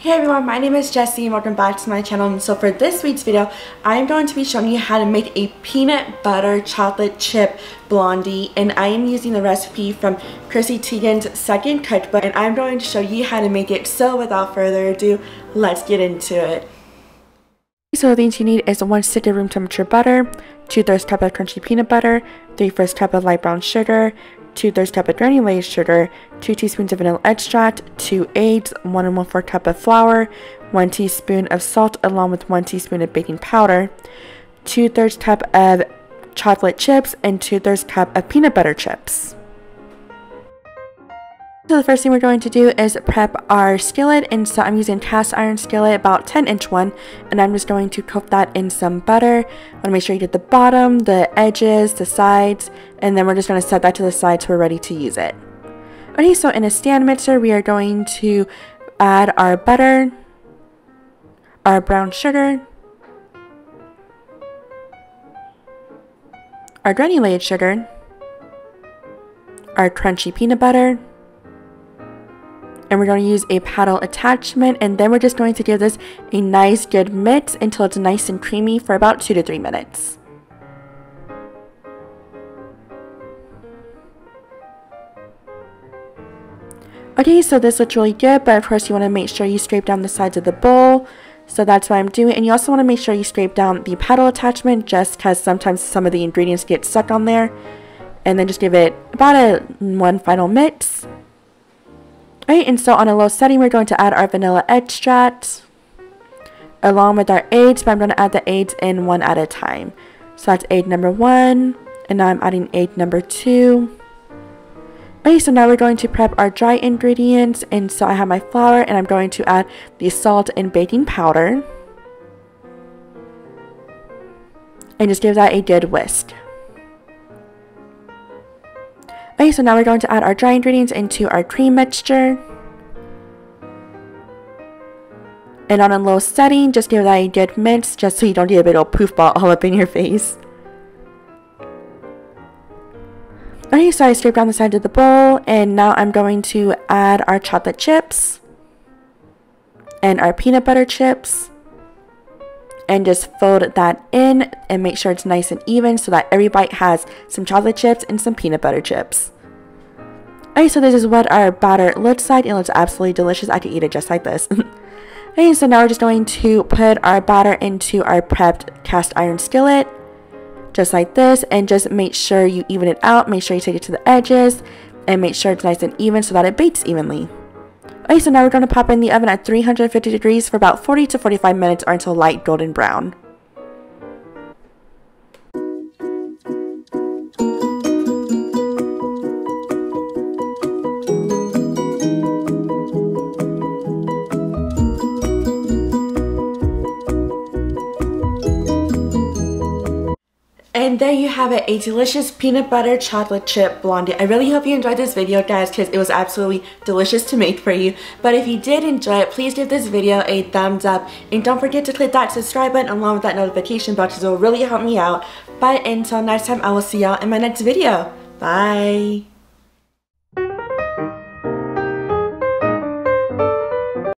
Hey everyone, my name is Jessie and welcome back to my channel. And so for this week's video, I'm going to be showing you how to make a peanut butter chocolate chip blondie, and I am using the recipe from Chrissy Teigen's second cookbook, and I'm going to show you how to make it. So without further ado, let's get into it. So the things you need is 1 stick of room temperature butter, 2/3 cup of crunchy peanut butter, 3/4 cup of light brown sugar, 2/3 cup of granulated sugar, 2 teaspoons of vanilla extract, 2 eggs, 1 1/4 cup of flour, 1 teaspoon of salt along with 1 teaspoon of baking powder, 2/3 cup of chocolate chips, and 2/3 cup of peanut butter chips. So the first thing we're going to do is prep our skillet, and so I'm using cast iron skillet, about 10-inch one, and I'm just going to coat that in some butter. I want to make sure you get the bottom, the edges, the sides, and then we're just going to set that to the side so we're ready to use it. Okay, so in a stand mixer, we are going to add our butter, our brown sugar, our granulated sugar, our crunchy peanut butter, and we're going to use a paddle attachment, and then we're just going to give this a nice good mix until it's nice and creamy for about 2 to 3 minutes. Okay, so this looks really good, but of course you want to make sure you scrape down the sides of the bowl. So that's what I'm doing, and you also want to make sure you scrape down the paddle attachment just because sometimes some of the ingredients get stuck on there. And then just give it about one final mix. Right, and so on a low setting, we're going to add our vanilla extract along with our eggs, but I'm going to add the eggs in one at a time. So that's egg number 1, and now I'm adding egg number 2. Okay, so now we're going to prep our dry ingredients, and so I have my flour, and I'm going to add the salt and baking powder, and just give that a good whisk. Okay, so now we're going to add our dry ingredients into our cream mixture. And on a low setting, just give that a good mix just so you don't get a big old poof ball all up in your face. Okay, so I scraped down the side of the bowl, and now I'm going to add our chocolate chips and our peanut butter chips. And just fold that in and make sure it's nice and even so that every bite has some chocolate chips and some peanut butter chips. Okay, so this is what our batter looks like. It looks absolutely delicious. I could eat it just like this. Okay, so now we're just going to put our batter into our prepped cast iron skillet. Just like this, and just make sure you even it out. Make sure you take it to the edges and make sure it's nice and even so that it bakes evenly. Okay, so now we're going to pop in the oven at 350 degrees for about 40 to 45 minutes or until light golden brown. And there you have it, a delicious peanut butter chocolate chip blondie. I really hope you enjoyed this video, guys, because it was absolutely delicious to make for you. But if you did enjoy it, please give this video a thumbs up. And don't forget to click that subscribe button along with that notification bell because it will really help me out. But until next time, I will see y'all in my next video. Bye!